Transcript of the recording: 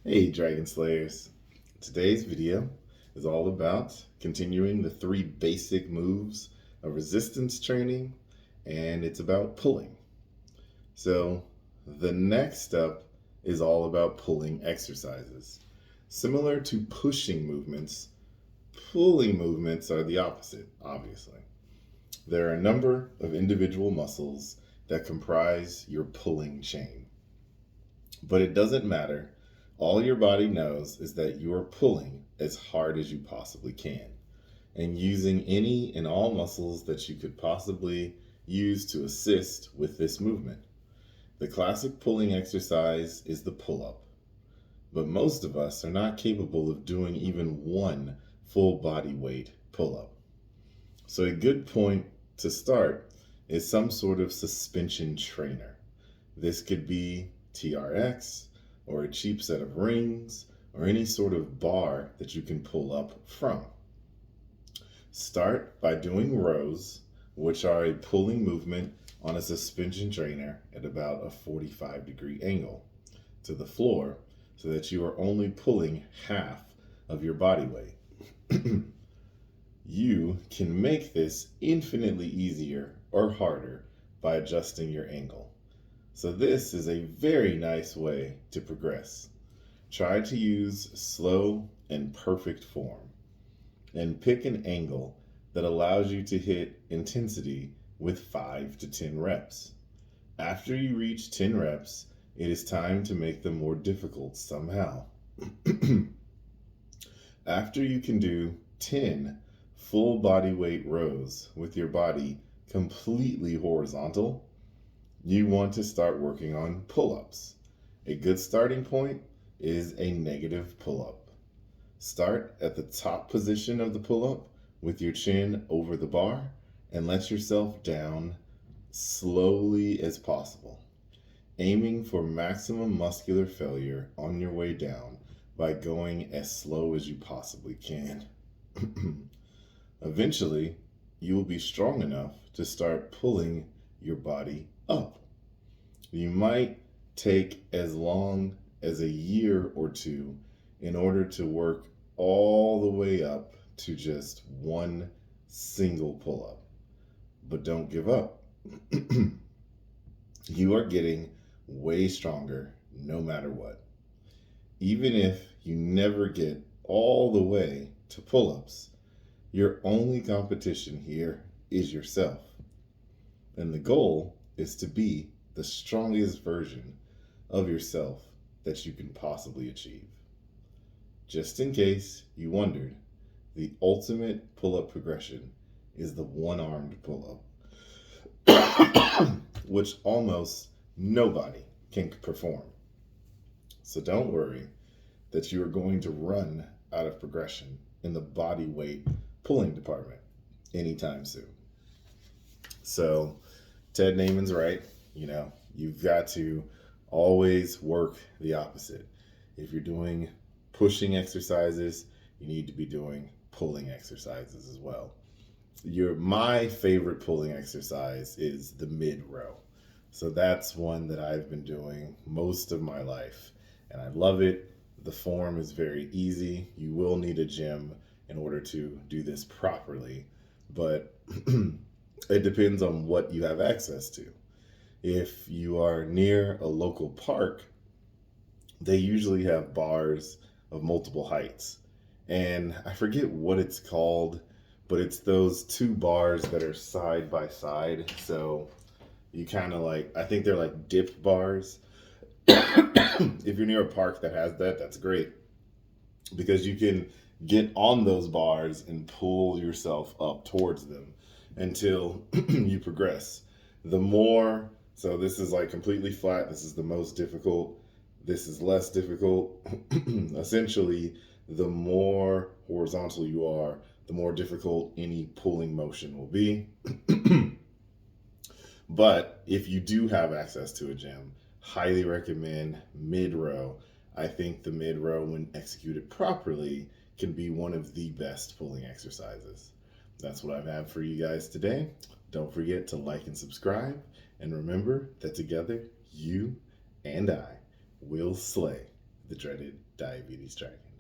Hey Dragon Slayers! Today's video is all about continuing the three basic moves of resistance training, and it's about pulling. So, the next up is all about pulling exercises. Similar to pushing movements, pulling movements are the opposite, obviously. There are a number of individual muscles that comprise your pulling chain. But it doesn't matter. All your body knows is that you are pulling as hard as you possibly can and using any and all muscles that you could possibly use to assist with this movement. The classic pulling exercise is the pull up, but most of us are not capable of doing even one full body weight pull up. So, a good point to start is some sort of suspension trainer. This could be TRX, or a cheap set of rings, or any sort of bar that you can pull up from. Start by doing rows, which are a pulling movement on a suspension trainer at about a 45-degree angle to the floor so that you are only pulling half of your body weight. You can make this infinitely easier or harder by adjusting your angle. So this is a very nice way to progress. Try to use slow and perfect form and pick an angle that allows you to hit intensity with 5 to 10 reps. After you reach 10 reps, it is time to make them more difficult somehow. After you can do 10 full body weight rows with your body completely horizontal, you want to start working on pull-ups. A good starting point is a negative pull-up. Start at the top position of the pull-up with your chin over the bar and let yourself down slowly as possible, aiming for maximum muscular failure on your way down by going as slow as you possibly can. Eventually, you will be strong enough to start pulling your body up. You might take as long as a year or two in order to work all the way up to just one single pull up. But don't give up. You are getting way stronger no matter what. Even if you never get all the way to pull ups, your only competition here is yourself. And the goal is to be the strongest version of yourself that you can possibly achieve. Just in case you wondered, the ultimate pull up progression is the one armed pull up, which almost nobody can perform. So don't worry that you are going to run out of progression in the body weight pulling department anytime soon. So, Ted Naiman's right. You've got to always work the opposite. If you're doing pushing exercises, you need to be doing pulling exercises as well. My favorite pulling exercise is the Midrow. So that's one that I've been doing most of my life, and I love it. The form is very easy. You will need a gym in order to do this properly, but it depends on what you have access to. If you are near a local park, they usually have bars of multiple heights. And I forget what it's called, but it's those two bars that are side by side. So you kind of I think they're like dip bars. If you're near a park that has that, that's great because you can get on those bars and pull yourself up towards them until you progress. The more, so this is completely flat, this is the most difficult, this is less difficult. Essentially, the more horizontal you are, the more difficult any pulling motion will be. But if you do have access to a gym, highly recommend Midrow. I think the Midrow, when executed properly, can be one of the best pulling exercises. That's what I have for you guys today. Don't forget to like and subscribe. And remember that together, you and I will slay the dreaded diabetes dragon.